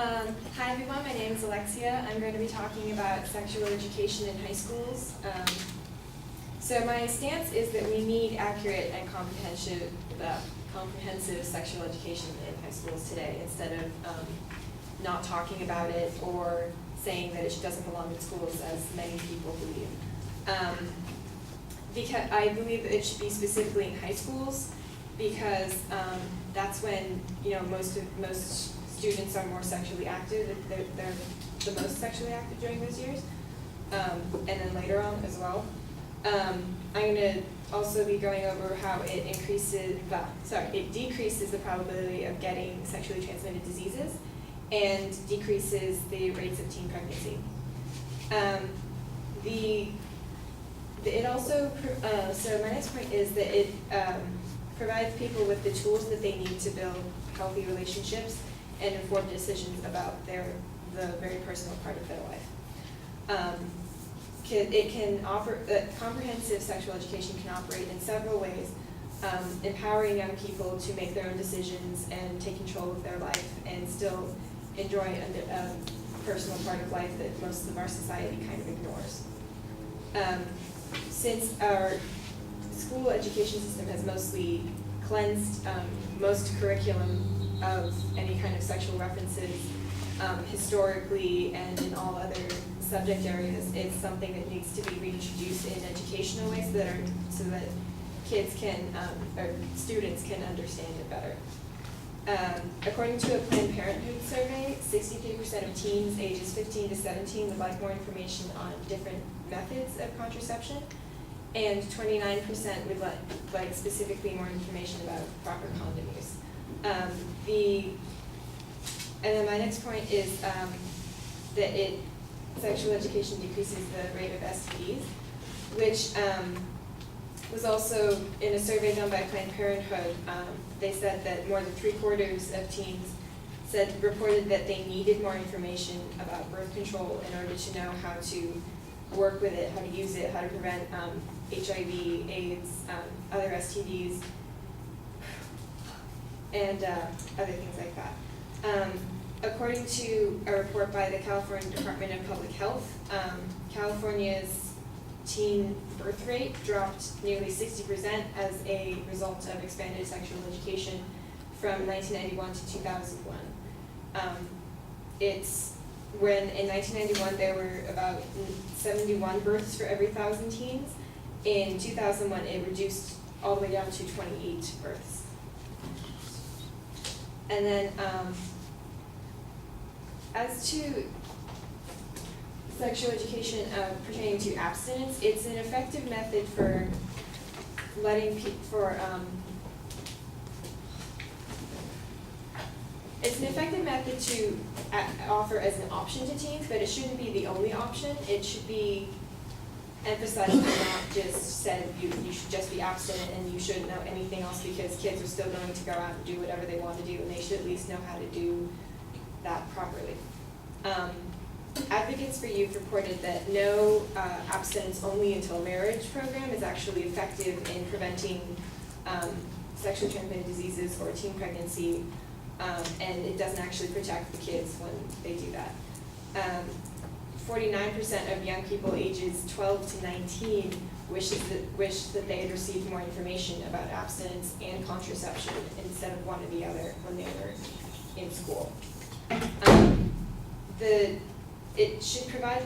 Hi everyone, my name is Alexia. I'm going to be talking about sexual education in high schools. So my stance is that we need accurate and comprehensive sexual education in high schools today, instead of not talking about it or saying that it doesn't belong in schools, as many people believe. Because I believe that it should be specifically in high schools, because that's when most students are more sexually active. They're the most sexually active during those years, and then later on as well. I'm going to also be going over how it decreases the probability of getting sexually transmitted diseases and decreases the rates of teen pregnancy. So my next point is that it provides people with the tools that they need to build healthy relationships and informed decisions about the very personal part of their life. It can offer comprehensive sexual education can operate in several ways, empowering young people to make their own decisions and take control of their life and still enjoy a personal part of life that most of our society kind of ignores. Since our school education system has mostly cleansed most curriculum of any kind of sexual references historically and in all other subject areas, it's something that needs to be reintroduced in educational ways so that kids can or students can understand it better. According to a Planned Parenthood survey, 63% of teens ages 15 to 17 would like more information on different methods of contraception, and 29% would like specifically more information about proper condom use. And then my next point is that sexual education decreases the rate of STDs, which was also in a survey done by Planned Parenthood. They said that more than 3/4 of teens reported that they needed more information about birth control in order to know how to work with it, how to use it, how to prevent HIV, AIDS, other STDs, and other things like that. According to a report by the California Department of Public Health, California's teen birth rate dropped nearly 60% as a result of expanded sexual education from 1991 to 2001. When in 1991 there were about 71 births for every 1,000 teens. In 2001 it reduced all the way down to 28 births. And then as to sexual education pertaining to abstinence, it's an effective method for it's an effective method to offer as an option to teens, but it shouldn't be the only option. It should be emphasized and not just said you should just be abstinent and you shouldn't know anything else, because kids are still going to go out and do whatever they want to do, and they should at least know how to do that properly. Advocates for Youth reported that no abstinence only until marriage program is actually effective in preventing sexually transmitted diseases or teen pregnancy, and it doesn't actually protect the kids when they do that. 49% of young people ages 12 to 19 wish that they had received more information about abstinence and contraception instead of one or the other when they were in school. It should provide,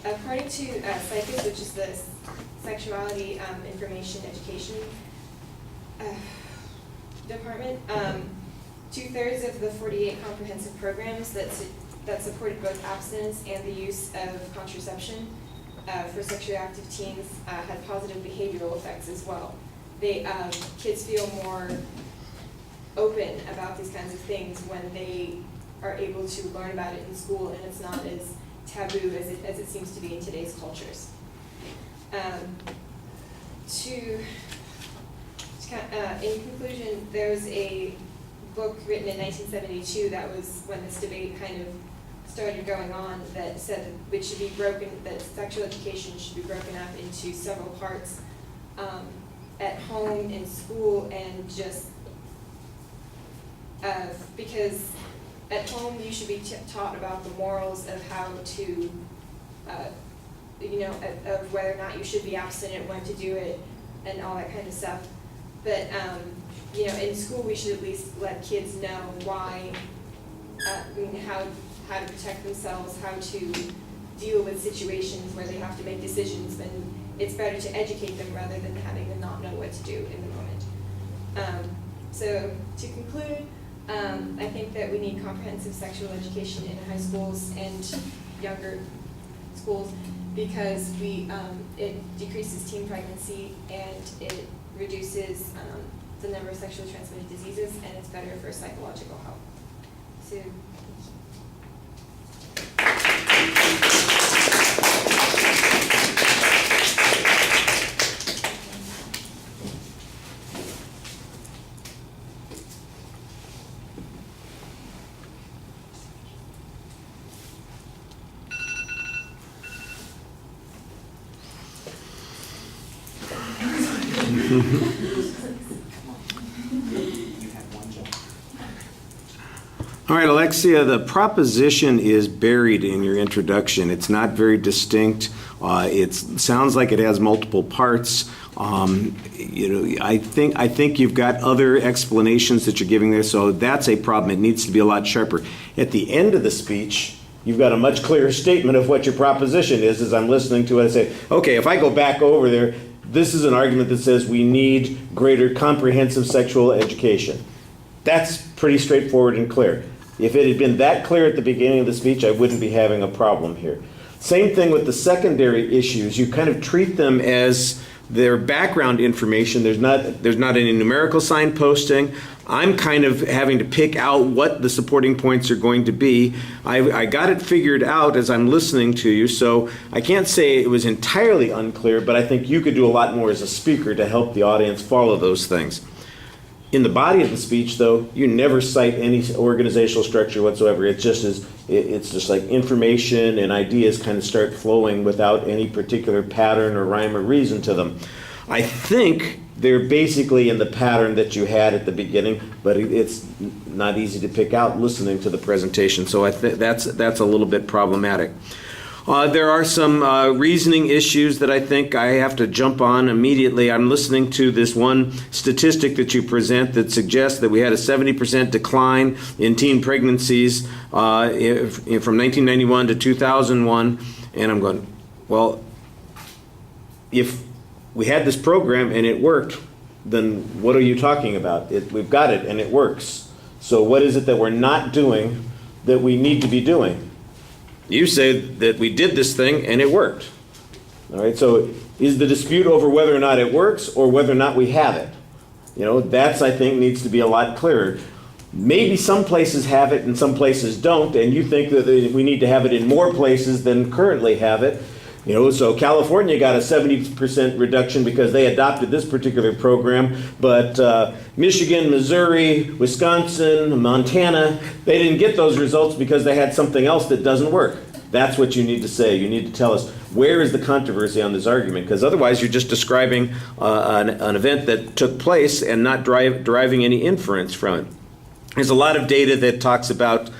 according to SICUS, which is the Sexuality Information Education Department, 2/3 of the 48 comprehensive programs that supported both abstinence and the use of contraception for sexually active teens had positive behavioral effects as well. Kids feel more open about these kinds of things when they are able to learn about it in school, and it's not as taboo as it seems to be in today's cultures. In conclusion, there was a book written in 1972 that was when this debate kind of started going on, that said that that sexual education should be broken up into several parts, at home, in school, and just because at home you should be taught about the morals of how to, of whether or not you should be abstinent, when to do it, and all that kind of stuff. But, in school we should at least let kids know why, how to protect themselves, how to deal with situations where they have to make decisions. Then it's better to educate them rather than having them not know what to do in the moment. So to conclude, I think that we need comprehensive sexual education in high schools and younger schools because it decreases teen pregnancy and it reduces the number of sexually transmitted diseases, and it's better for psychological health. So. All right, Alexia, the proposition is buried in your introduction. It's not very distinct. It sounds like it has multiple parts. I think you've got other explanations that you're giving there, so that's a problem. It needs to be a lot sharper. At the end of the speech, you've got a much clearer statement of what your proposition is. As I'm listening to it, I say, okay, if I go back over there, this is an argument that says we need greater comprehensive sexual education. That's pretty straightforward and clear. If it had been that clear at the beginning of the speech, I wouldn't be having a problem here. Same thing with the secondary issues. You kind of treat them as their background information. There's not any numerical signposting. I'm kind of having to pick out what the supporting points are going to be. I got it figured out as I'm listening to you, so I can't say it was entirely unclear, but I think you could do a lot more as a speaker to help the audience follow those things. In the body of the speech, though, you never cite any organizational structure whatsoever. It's just like information and ideas kind of start flowing without any particular pattern or rhyme or reason to them. I think they're basically in the pattern that you had at the beginning, but it's not easy to pick out listening to the presentation. So I think that's a little bit problematic. There are some reasoning issues that I think I have to jump on immediately. I'm listening to this one statistic that you present that suggests that we had a 70% decline in teen pregnancies from 1991 to 2001. And I'm going, well, if we had this program and it worked, then what are you talking about? We've got it and it works. So what is it that we're not doing that we need to be doing? You say that we did this thing and it worked. All right, so is the dispute over whether or not it works or whether or not we have it? That's, I think, needs to be a lot clearer. Maybe some places have it and some places don't, and you think that we need to have it in more places than currently have it. So California got a 70% reduction because they adopted this particular program, but Michigan, Missouri, Wisconsin, Montana, they didn't get those results because they had something else that doesn't work. That's what you need to say. You need to tell us where is the controversy on this argument, because otherwise you're just describing an event that took place and not deriving any inference from it. There's a lot of data that talks about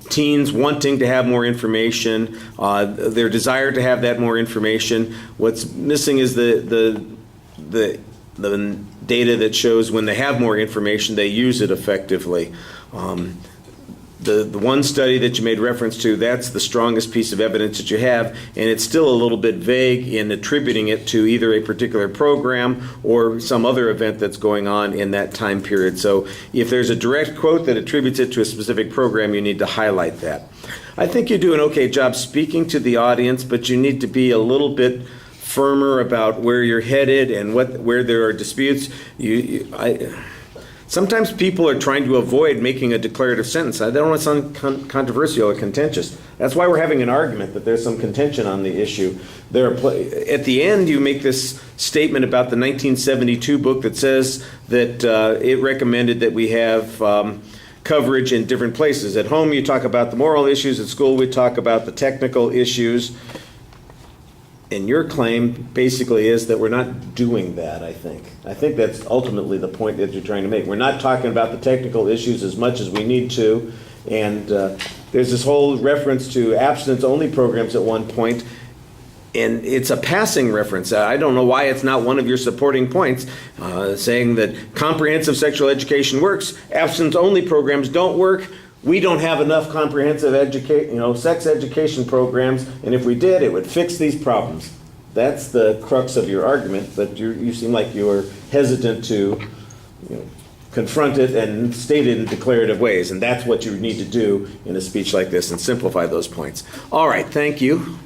teens wanting to have more information, their desire to have that more information. What's missing is the data that shows when they have more information, they use it effectively. The one study that you made reference to, that's the strongest piece of evidence that you have, and it's still a little bit vague in attributing it to either a particular program or some other event that's going on in that time period. So if there's a direct quote that attributes it to a specific program, you need to highlight that. I think you do an okay job speaking to the audience, but you need to be a little bit firmer about where you're headed and where there are disputes. Sometimes people are trying to avoid making a declarative sentence. I don't want to sound controversial or contentious. That's why we're having an argument, that there's some contention on the issue. At the end, you make this statement about the 1972 book that says that it recommended that we have coverage in different places. At home, you talk about the moral issues. At school, we talk about the technical issues. And your claim basically is that we're not doing that, I think. I think that's ultimately the point that you're trying to make. We're not talking about the technical issues as much as we need to, And there's this whole reference to abstinence-only programs at one point, and it's a passing reference. I don't know why it's not one of your supporting points, saying that comprehensive sexual education works, abstinence-only programs don't work. We don't have enough comprehensive sex education programs, and if we did, it would fix these problems. That's the crux of your argument, but you seem like you're hesitant to confront it and state it in declarative ways, and that's what you need to do in a speech like this and simplify those points. All right, thank you.